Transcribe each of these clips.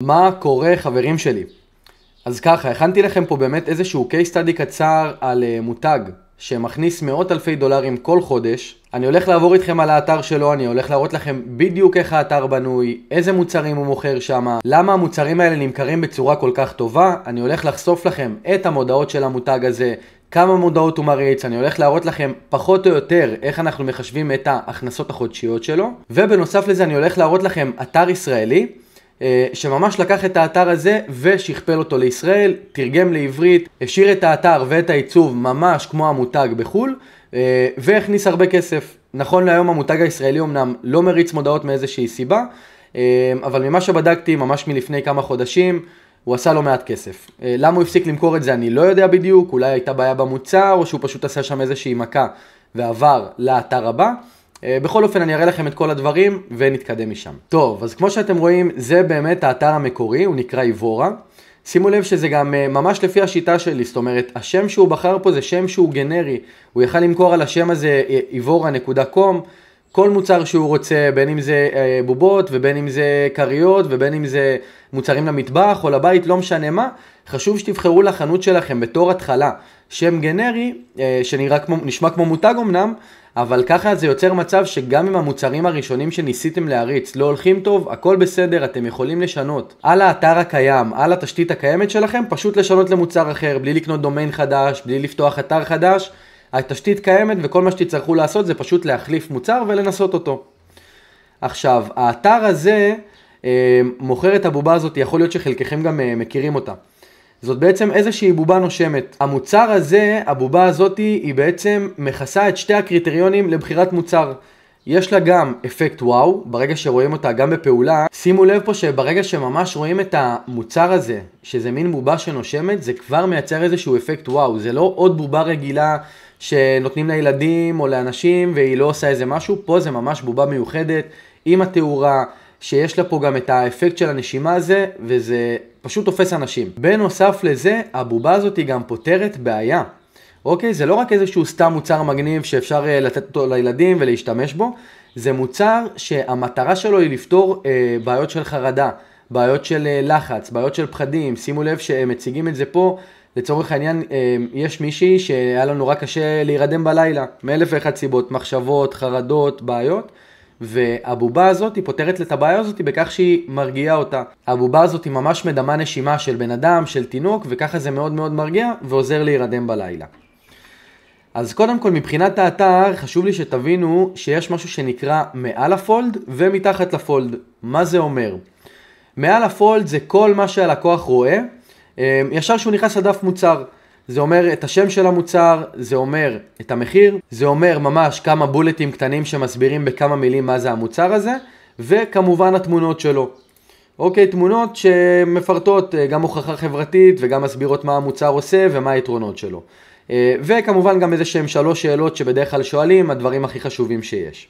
מה קורה חברים שלי? אז ככה, הכנתי לכם פה באמת איזשהו case study קצר על מותג שמכניס מאות אלפי דולרים כל חודש. אני הולך לעבור איתכם על האתר שלו, אני הולך להראות לכם בדיוק איך האתר בנוי, איזה מוצרים הוא מוכר שם, למה המוצרים האלה נמכרים בצורה כל כך טובה. אני הולך לחשוף לכם את המודעות של המותג הזה, כמה מודעות הוא מריץ, אני הולך להראות לכם פחות או יותר איך אנחנו מחשבים את ההכנסות החודשיות שלו, ובנוסף לזה אני הולך להראות לכם אתר ישראלי שממש לקח את האתר הזה ושכפל אותו לישראל, תרגם לעברית, השאיר את האתר ואת העיצוב ממש כמו המותג בחול, והכניס הרבה כסף. נכון להיום המותג הישראלי אמנם לא מריץ מודעות מאיזושהי סיבה, אבל ממה שבדקתי ממש מלפני כמה חודשים הוא עשה לא מעט כסף. למה הוא הפסיק למכור את זה אני לא יודע בדיוק, אולי הייתה בעיה במוצר או שהוא פשוט עשה שם איזושהי מכה ועבר לאתר הבא. בכל אופן אני אראה לכם את כל הדברים ונתקדם משם. טוב, אז כמו שאתם רואים זה באמת האתר המקורי, הוא נקרא איבורה. שימו לב שזה גם ממש לפי השיטה שלי, זאת אומרת השם שהוא בחר פה זה שם שהוא גנרי, הוא יכל למכור על השם הזה ibora.com כל מוצר שהוא רוצה, בין אם זה בובות ובין אם זה קריות ובין אם זה מוצרים למטבח או לבית, לא משנה מה. חשוב שתבחרו לחנות שלכם בתור התחלה שם גנרי שנשמע כמו מותג אמנם, אבל ככה זה יוצר מצב שגם אם המוצרים הראשונים שניסיתם להריץ לא הולכים טוב, הכל בסדר, אתם יכולים לשנות על האתר הקיים, על התשתית הקיימת שלכם, פשוט לשנות למוצר אחר, בלי לקנות דומיין חדש, בלי לפתוח אתר חדש. התשתית קיימת וכל מה שתצטרכו לעשות זה פשוט להחליף מוצר ולנסות אותו. עכשיו, האתר הזה מוכר את הבובה הזאת, יכול להיות שחלקכם גם מכירים אותה. זאת בעצם איזושהי בובה נושמת. המוצר הזה, הבובה הזאת, היא בעצם מכסה את שתי הקריטריונים לבחירת מוצר. יש לה גם אפקט וואו, ברגע שרואים אותה גם בפעולה. שימו לב פה שברגע שממש רואים את המוצר הזה, שזה מין בובה שנושמת, זה כבר מייצר איזשהו אפקט וואו. זה לא עוד בובה רגילה שנותנים לילדים או לאנשים והיא לא עושה איזה משהו. פה זה ממש בובה מיוחדת עם התאורה, שיש לה פה גם את האפקט של הנשימה הזה, וזה פשוט תופס אנשים. בנוסף לזה, הבובה הזאת היא גם פותרת בעיה. אוקיי, זה לא רק איזשהו סתם מוצר מגניב שאפשר לתת אותו לילדים ולהשתמש בו, זה מוצר שהמטרה שלו היא לפתור בעיות של חרדה, בעיות של לחץ, בעיות של פחדים. שימו לב שהם מציגים את זה פה, לצורך העניין יש מישהי שהיה לנו רק קשה להירדם בלילה, מאלף ואחת סיבות, מחשבות, חרדות, בעיות. והבובה הזאת היא פותרת את הבעיה הזאת בכך שהיא מרגיעה אותה. הבובה הזאת היא ממש מדמה נשימה של בן אדם, של תינוק, וככה זה מאוד מאוד מרגיע ועוזר להירדם בלילה. אז קודם כל מבחינת האתר חשוב לי שתבינו שיש משהו שנקרא מעל הפולד ומתחת לפולד. מה זה אומר? מעל הפולד זה כל מה שהלקוח רואה, ישר שהוא נכנס לדף מוצר. זה אומר את השם של המוצר, זה אומר את המחיר, זה אומר ממש כמה בולטים קטנים שמסבירים בכמה מילים מה זה המוצר הזה, וכמובן התמונות שלו. אוקיי, תמונות שמפרטות גם הוכחה חברתית וגם מסבירות מה המוצר עושה ומה היתרונות שלו. וכמובן גם איזה שהם 3 שאלות שבדרך כלל שואלים, הדברים הכי חשובים שיש.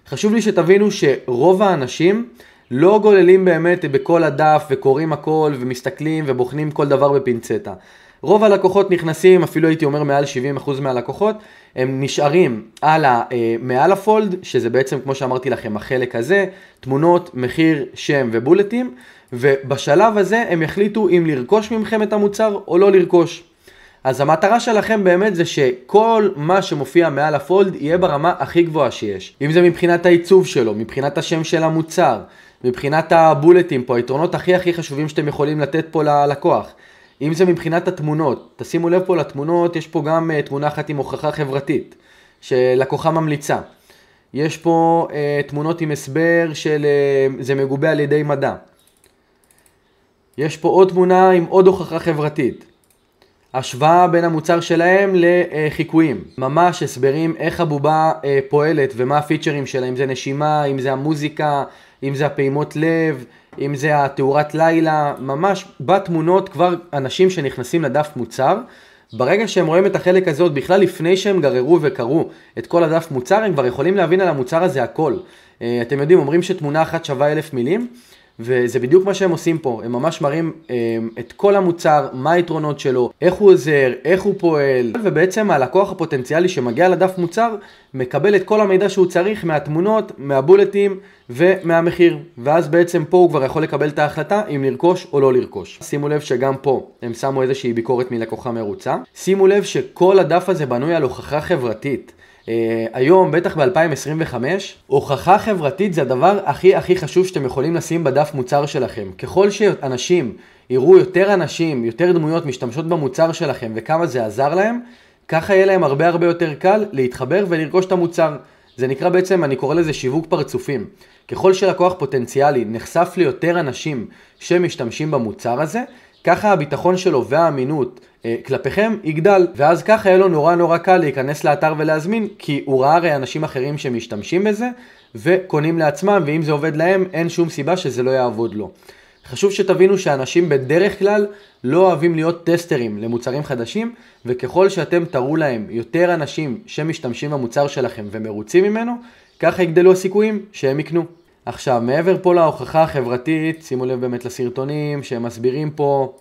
חשוב לי שתבינו שרוב האנשים לא גוללים באמת בכל הדף וקוראים הכל ומסתכלים ובוחנים כל דבר בפינצטה. רוב הלקוחות נכנסים, אפילו הייתי אומר מעל 70% מהלקוחות, הם נשארים על מעל הפולד, שזה בעצם כמו שאמרתי לכם החלק הזה, תמונות, מחיר, שם ובולטים, ובשלב הזה הם יחליטו אם לרכוש ממכם את המוצר או לא לרכוש. אז המטרה שלכם באמת זה שכל מה שמופיע מעל הפולד יהיה ברמה הכי גבוהה שיש. אם זה מבחינת העיצוב שלו, מבחינת השם של המוצר, מבחינת הבולטים פה, היתרונות הכי חשובים שאתם יכולים לתת פה ללקוח. אם זה מבחינת התמונות, תשימו לב פה לתמונות, יש פה גם תמונה אחת עם הוכחה חברתית, שלקוחה ממליצה. יש פה תמונות עם הסבר של זה מגובה על ידי מדע. יש פה עוד תמונה עם עוד הוכחה חברתית. השוואה בין המוצר שלהם לחיקויים. ממש הסברים איך הבובה פועלת ומה הפיצ'רים שלה, אם זה נשימה, אם זה המוזיקה, אם זה הפעימות לב, אם זה התאורת לילה, ממש בתמונות כבר אנשים שנכנסים לדף מוצר, ברגע שהם רואים את החלק הזה עוד בכלל לפני שהם גררו וקראו את כל הדף מוצר, הם כבר יכולים להבין על המוצר הזה הכל. אתם יודעים, אומרים שתמונה אחת שווה 1000 מילים, וזה בדיוק מה שהם עושים פה, הם ממש מראים את כל המוצר, מה היתרונות שלו, איך הוא עוזר, איך הוא פועל, ובעצם הלקוח הפוטנציאלי שמגיע לדף מוצר, מקבל את כל המידע שהוא צריך מהתמונות, מהבולטים ומהמחיר, ואז בעצם פה הוא כבר יכול לקבל את ההחלטה אם לרכוש או לא לרכוש. שימו לב שגם פה הם שמו איזושהי ביקורת מלקוחה מרוצה. שימו לב שכל הדף הזה בנוי על הוכחה חברתית. היום, בטח ב-2025, הוכחה חברתית זה הדבר הכי חשוב שאתם יכולים לשים בדף מוצר שלכם. ככל שאנשים יראו יותר אנשים, יותר דמויות משתמשות במוצר שלכם וכמה זה עזר להם, ככה יהיה להם הרבה יותר קל להתחבר ולרכוש את המוצר. זה נקרא בעצם, אני קורא לזה שיווק פרצופים. ככל שלקוח פוטנציאלי נחשף ליותר אנשים שמשתמשים במוצר הזה, ככה הביטחון שלו והאמינות כלפיכם יגדל, ואז ככה יהיה לו נורא קל להיכנס לאתר ולהזמין, כי הוא ראה הרי אנשים אחרים שמשתמשים בזה וקונים לעצמם, ואם זה עובד להם אין שום סיבה שזה לא יעבוד לו. חשוב שתבינו שאנשים בדרך כלל לא אוהבים להיות טסטרים למוצרים חדשים, וככל שאתם תראו להם יותר אנשים שמשתמשים במוצר שלכם ומרוצים ממנו, ככה יגדלו הסיכויים שהם יקנו. עכשיו, מעבר פה להוכחה החברתית, שימו לב באמת לסרטונים שהם מסבירים פה,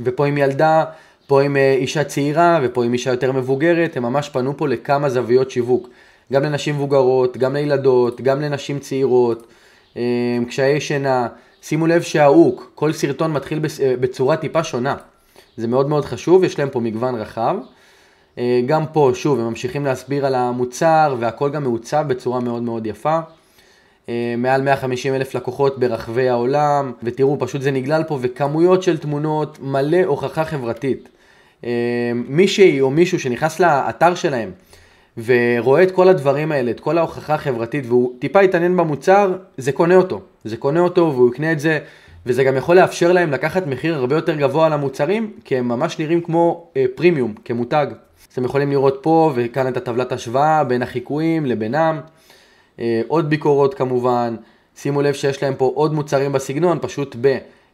ופה עם ילדה, פה עם אישה צעירה, ופה עם אישה יותר מבוגרת, הם ממש פנו פה לכמה זוויות שיווק. גם לנשים מבוגרות, גם לילדות, גם לנשים צעירות, קשיי שינה. שימו לב שההוק, כל סרטון מתחיל בצורה טיפה שונה. זה מאוד חשוב, יש להם פה מגוון רחב. גם פה, שוב, הם ממשיכים להסביר על המוצר, והכל גם מעוצב בצורה מאוד יפה. מעל 150,000 לקוחות ברחבי העולם, ותראו, פשוט זה נגלל פה, וכמויות של תמונות, מלא הוכחה חברתית. מישהי או מישהו שנכנס לאתר שלהם, ורואה את כל הדברים האלה, את כל ההוכחה החברתית, והוא טיפה יתעניין במוצר, זה קונה אותו, והוא יקנה את זה, וזה גם יכול לאפשר להם לקחת מחיר הרבה יותר גבוה על המוצרים, כי הם ממש נראים כמו פרימיום, כמותג. אתם יכולים לראות פה, וכאן את הטבלת השוואה בין החיקויים לבינם. עוד ביקורות כמובן, שימו לב שיש להם פה עוד מוצרים בסגנון, פשוט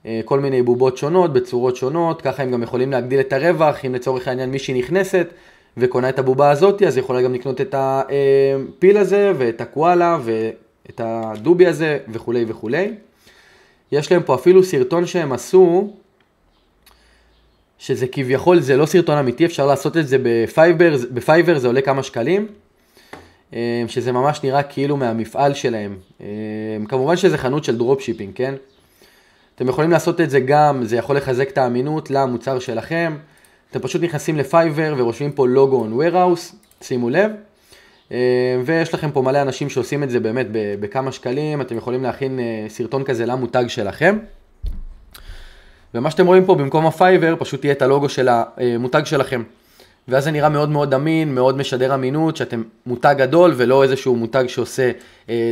בכל מיני בובות שונות, בצורות שונות, ככה הם גם יכולים להגדיל את הרווח, אם לצורך העניין מישהי נכנסת וקונה את הבובה הזאת, אז יכולה גם לקנות את הפיל הזה ואת הקואלה ואת הדובי הזה וכו'. יש להם פה אפילו סרטון שהם עשו, שזה כביכול, זה לא סרטון אמיתי, אפשר לעשות את זה בפייבר, זה עולה כמה שקלים. שזה ממש נראה כאילו מהמפעל שלהם. כמובן שזה חנות של דרופ שיפינג, כן? אתם יכולים לעשות את זה גם, זה יכול לחזק את האמינות למוצר שלכם. אתם פשוט נכנסים לפייבר ורושמים פה לוגו on warehouse, שימו לב. ויש לכם פה מלא אנשים שעושים את זה באמת בכמה שקלים, אתם יכולים להכין סרטון כזה למותג שלכם. ומה שאתם רואים פה במקום הפייבר, פשוט תהיה את הלוגו של המותג שלכם. ואז זה נראה מאוד אמין, מאוד משדר אמינות, שאתם מותג גדול ולא איזשהו מותג שעושה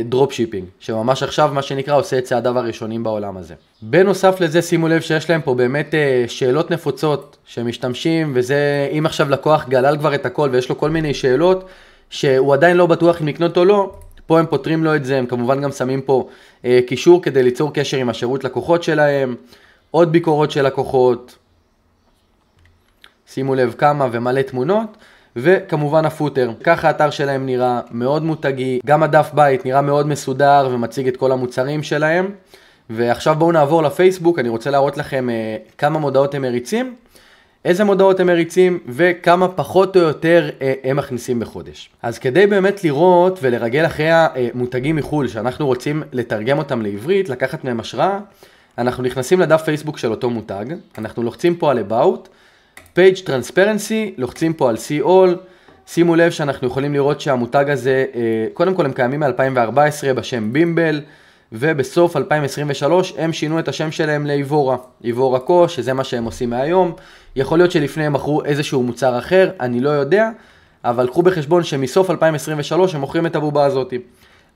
דרופ שיפינג, שממש עכשיו מה שנקרא עושה את צעדיו הראשונים בעולם הזה. בנוסף לזה שימו לב שיש להם פה באמת שאלות נפוצות שמשתמשים, וזה אם עכשיו לקוח גלל כבר את הכל ויש לו כל מיני שאלות שהוא עדיין לא בטוח אם לקנות או לא, פה הם פותרים לו את זה, הם כמובן גם שמים פה קישור כדי ליצור קשר עם השירות לקוחות שלהם, עוד ביקורות של לקוחות, שימו לב כמה ומלא תמונות, וכמובן הפוטר. ככה האתר שלהם נראה מאוד מותגי, גם הדף בית נראה מאוד מסודר ומציג את כל המוצרים שלהם. ועכשיו בואו נעבור לפייסבוק, אני רוצה להראות לכם כמה מודעות הם מריצים, איזה מודעות הם מריצים וכמה פחות או יותר הם מכניסים בחודש. אז כדי באמת לראות ולרגל אחרי המותגים מחול שאנחנו רוצים לתרגם אותם לעברית, לקחת מהם השראה, אנחנו נכנסים לדף פייסבוק של אותו מותג, אנחנו לוחצים פה על About, Page Transparency, לוחצים פה על See All, שימו לב שאנחנו יכולים לראות שהמותג הזה, קודם כל הם קיימים מ-2014 בשם בימבל, ובסוף 2023 הם שינו את השם שלהם לאיבורה, איבורה קו, שזה מה שהם עושים מהיום. יכול להיות שלפני הם מכרו איזשהו מוצר אחר, אני לא יודע, אבל קחו בחשבון שמסוף 2023 הם מוכרים את הבובה הזאת.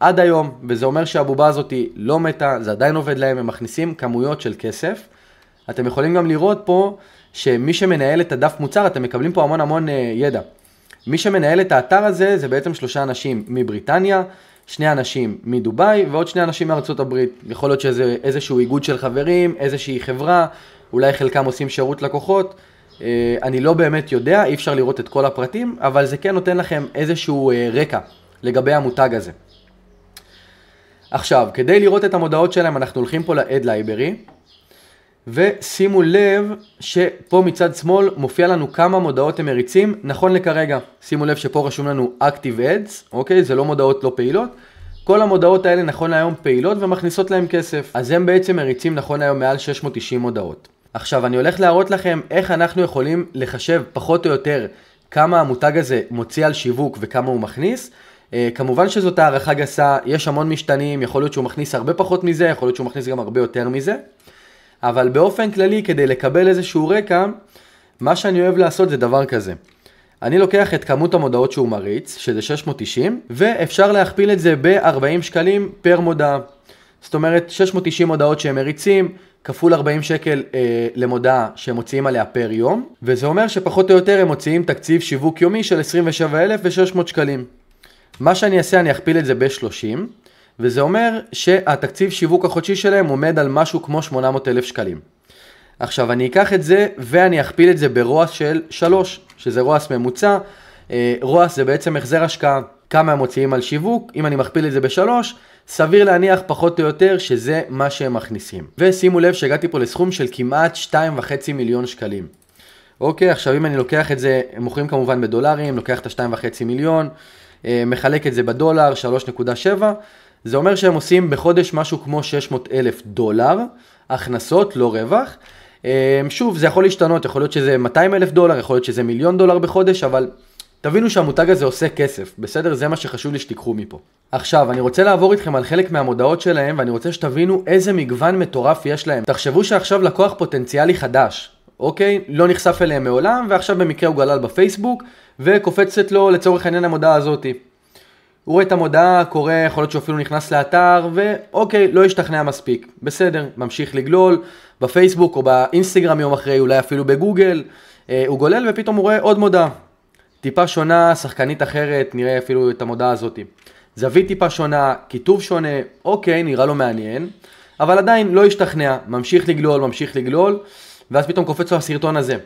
עד היום, וזה אומר שהבובה הזאת לא מתה, זה עדיין עובד להם, הם מכניסים כמויות של כסף. אתם יכולים גם לראות פה שמי שמנהל את הדף מוצר, אתם מקבלים פה המון ידע. מי שמנהל את האתר הזה זה בעצם 3 אנשים מבריטניה, 2 אנשים מדובאי ועוד 2 אנשים מארצות הברית. יכול להיות שזה איזשהו איגוד של חברים, איזושהי חברה, אולי חלקם עושים שירות לקוחות. אני לא באמת יודע, אי אפשר לראות את כל הפרטים, אבל זה כן נותן לכם איזשהו רקע לגבי המותג הזה. עכשיו, כדי לראות את המודעות שלהם, אנחנו הולכים פה ל-Ad Library, ושימו לב שפה מצד שמאל מופיע לנו כמה מודעות הם מריצים, נכון לכרגע. שימו לב שפה רשום לנו Active Ads, אוקיי? זה לא מודעות לא פעילות. כל המודעות האלה נכון להיום פעילות ומכניסות להם כסף. אז הם בעצם מריצים נכון להיום מעל 690 מודעות. עכשיו אני הולך להראות לכם איך אנחנו יכולים לחשב פחות או יותר כמה המותג הזה מוציא על שיווק וכמה הוא מכניס. כמובן שזאת הערכה גסה, יש המון משתנים, יכול להיות שהוא מכניס הרבה פחות מזה, יכול להיות שהוא מכניס גם הרבה יותר מזה. אבל באופן כללי, כדי לקבל איזשהו רקע, מה שאני אוהב לעשות זה דבר כזה. אני לוקח את כמות המודעות שהוא מריץ, שזה 690, ואפשר להכפיל את זה ב-40 שקלים פר מודעה. זאת אומרת, 690 מודעות שהם מריצים, כפול 40 שקל למודעה שהם מוציאים עליה פר יום, וזה אומר שפחות או יותר הם מוציאים תקציב שיווק יומי של 27,600 שקלים. מה שאני אעשה, אני אכפיל את זה ב-30, וזה אומר שהתקציב שיווק החודשי שלהם עומד על משהו כמו 800,000 שקלים. עכשיו אני אקח את זה ואני אכפיל את זה ברועס של 3, שזה רועס ממוצע. רועס זה בעצם החזר השקעה, כמה הם מוציאים על שיווק. אם אני מכפיל את זה ב3, סביר להניח פחות או יותר שזה מה שהם מכניסים. ושימו לב שהגעתי פה לסכום של כמעט 2.5 מיליון שקלים. אוקיי, עכשיו אם אני לוקח את זה, הם מוכרים כמובן בדולרים, לוקח את ה-2.5 מיליון, מחלק את זה בדולר, 3.7, זה אומר שהם עושים בחודש משהו כמו 600,000 דולר, הכנסות, לא רווח. שוב, זה יכול להשתנות, יכול להיות שזה 200,000 דולר, יכול להיות שזה $1,000,000 בחודש, אבל תבינו שהמותג הזה עושה כסף, בסדר? זה מה שחשוב לי שתיקחו מפה. עכשיו, אני רוצה לעבור איתכם על חלק מהמודעות שלהם, ואני רוצה שתבינו איזה מגוון מטורף יש להם. תחשבו שעכשיו לקוח פוטנציאלי חדש, אוקיי? לא נחשף אליהם מעולם, ועכשיו במקרה הוא גלל בפייסבוק, וקופצת לו לצורך העניין המודעה הזאת. הוא רואה את המודעה, קורא, יכול להיות שהוא אפילו נכנס לאתר, ואוקיי, לא השתכנע מספיק. בסדר, ממשיך לגלול בפייסבוק או באינסטגרם יום אחרי, אולי אפילו בגוגל. הוא גולל ופתאום הוא רואה עוד מודעה. טיפה שונה, שחקנית אחרת, נראה אפילו את המודעה הזאת. זווית טיפה שונה, כיתוב שונה, אוקיי, נראה לו מעניין, אבל עדיין לא השתכנע, ממשיך לגלול, ואז פתאום קופץ לו הסרטון הזה.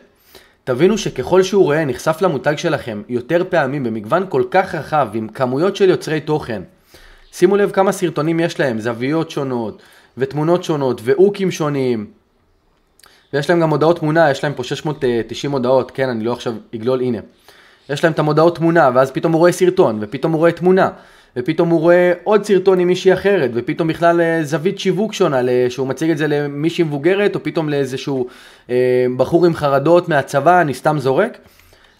תבינו שככל שהוא רואה נחשף למותג שלכם יותר פעמים במגוון כל כך רחב עם כמויות של יוצרי תוכן. שימו לב כמה סרטונים יש להם, זוויות שונות ותמונות שונות ואוקים שונים. ויש להם גם מודעות תמונה, יש להם פה 690 מודעות, כן, אני לא עכשיו אגלול, הנה. יש להם את המודעות תמונה, ואז פתאום הוא רואה סרטון, ופתאום הוא רואה תמונה, ופתאום הוא רואה עוד סרטון עם מישהי אחרת, ופתאום בכלל זווית שיווק שונה, שהוא מציג את זה למישהי מבוגרת, או פתאום לאיזשהו בחור עם חרדות מהצבא, אני סתם זורק.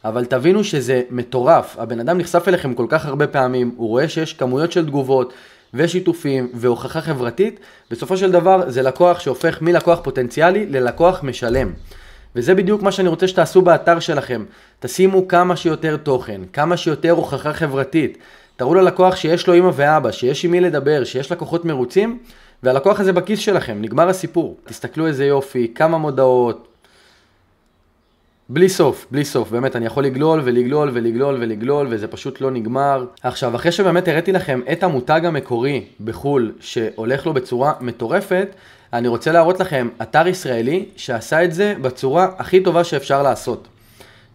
אבל תבינו שזה מטורף, הבן אדם נחשף אליכם כל כך הרבה פעמים, הוא רואה שיש כמויות של תגובות, ושיתופים, והוכחה חברתית, בסופו של דבר זה לקוח שהופך מלקוח פוטנציאלי ללקוח משלם. וזה בדיוק מה שאני רוצה שתעשו באתר שלכם. תשימו כמה שיותר תוכן, כמה שיותר הוכחה חברתית. תראו ללקוח שיש לו אמא ואבא, שיש עם מי לדבר, שיש לקוחות מרוצים, והלקוח הזה בכיס שלכם, נגמר הסיפור. תסתכלו איזה יופי, כמה מודעות. בלי סוף, באמת, אני יכול לגלול, וזה פשוט לא נגמר. עכשיו, אחרי שבאמת הראיתי לכם את המותג המקורי בחול, שהולך לו בצורה מטורפת, אני רוצה להראות לכם אתר ישראלי שעשה את זה בצורה הכי טובה שאפשר לעשות.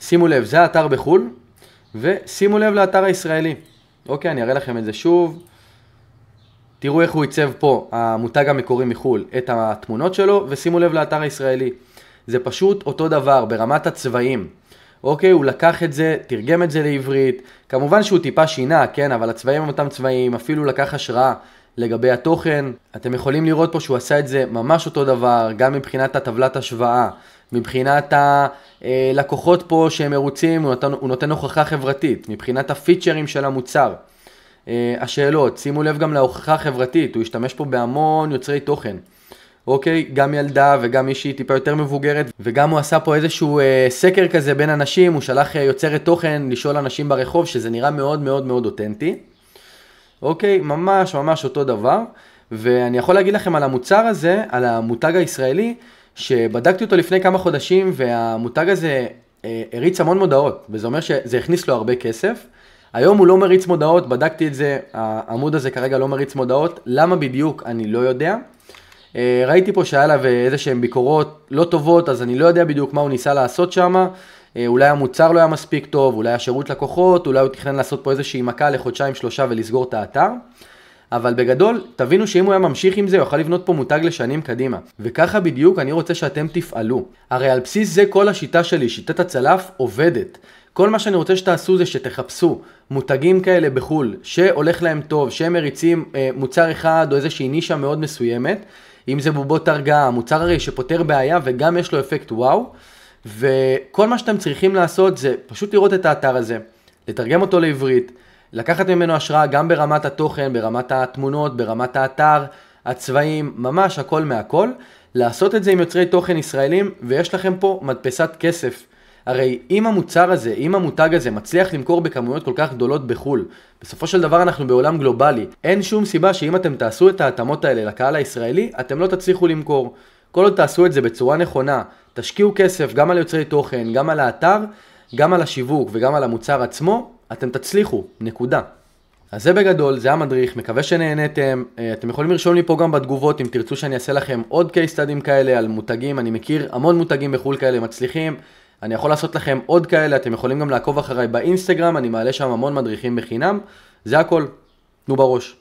שימו לב, זה האתר בחול, ושימו לב לאתר הישראלי. אוקיי, אני אראה לכם את זה שוב. תראו איך הוא ייצב פה, המותג המקורי מחול, את התמונות שלו, ושימו לב לאתר הישראלי. זה פשוט אותו דבר, ברמת הצבעים. אוקיי, הוא לקח את זה, תרגם את זה לעברית. כמובן שהוא טיפה שינה, כן, אבל הצבעים הם אותם צבעים, אפילו לקח השראה לגבי התוכן. אתם יכולים לראות פה שהוא עשה את זה ממש אותו דבר, גם מבחינת הטבלת השוואה, מבחינת הלקוחות פה שהם מרוצים, הוא נותן הוכחה חברתית, מבחינת הפיצ'רים של המוצר. השאלות, שימו לב גם להוכחה חברתית, הוא השתמש פה בהמון יוצרי תוכן. אוקיי, גם ילדה וגם מישהי טיפה יותר מבוגרת, וגם הוא עשה פה איזשהו סקר כזה בין אנשים, הוא שלח יוצרת תוכן לשאול אנשים ברחוב, שזה נראה מאוד מאוד מאוד אותנטי. אוקיי, ממש אותו דבר, ואני יכול להגיד לכם על המוצר הזה, על המותג הישראלי, שבדקתי אותו לפני כמה חודשים, והמותג הזה הריץ המון מודעות, וזה אומר שזה הכניס לו הרבה כסף. היום הוא לא מריץ מודעות, בדקתי את זה, העמוד הזה כרגע לא מריץ מודעות, למה בדיוק אני לא יודע. ראיתי פה שהיה לה איזה שהן ביקורות לא טובות, אז אני לא יודע בדיוק מה הוא ניסה לעשות שם. אולי המוצר לא היה מספיק טוב, אולי השירות לקוחות, אולי הוא תכנן לעשות פה איזושהי מכה לחודשיים 3 ולסגור את האתר. אבל בגדול, תבינו שאם הוא היה ממשיך עם זה, הוא יכול לבנות פה מותג לשנים קדימה. וככה בדיוק אני רוצה שאתם תפעלו. הרי על בסיס זה כל השיטה שלי, שיטת הצלף, עובדת. כל מה שאני רוצה שתעשו זה שתחפשו מותגים כאלה בחול, שהולך להם טוב, שהם מריצים מוצר אחד או איזושהי נישה מאוד מסוימת, אם זה בובות הרגעה, מוצר הרי שפותר בעיה וגם יש לו אפקט וואו, וכל מה שאתם צריכים לעשות זה פשוט לראות את האתר הזה, לתרגם אותו לעברית, לקחת ממנו השראה גם ברמת התוכן, ברמת התמונות, ברמת האתר, הצבעים, ממש הכל מהכל, לעשות את זה עם יוצרי תוכן ישראלים, ויש לכם פה מדפסת כסף. הרי אם המוצר הזה, אם המותג הזה מצליח למכור בכמויות כל כך גדולות בחול, בסופו של דבר אנחנו בעולם גלובלי, אין שום סיבה שאם אתם תעשו את ההתאמות האלה לקהל הישראלי, אתם לא תצליחו למכור. כל עוד תעשו את זה בצורה נכונה, תשקיעו כסף גם על יוצרי תוכן, גם על האתר, גם על השיווק וגם על המוצר עצמו, אתם תצליחו, נקודה. אז זה בגדול, זה המדריך, מקווה שנהנתם. אתם יכולים לרשום לי פה גם בתגובות אם תרצו שאני אעשה לכם עוד case studies כאלה על מותגים, אני מכיר המון מותגים בחול כאלה מצליחים, אני יכול לעשות לכם עוד כאלה, אתם יכולים גם לעקוב אחריי באינסטגרם, אני מעלה שם המון מדריכים בחינם, זה הכל, תנו בראש.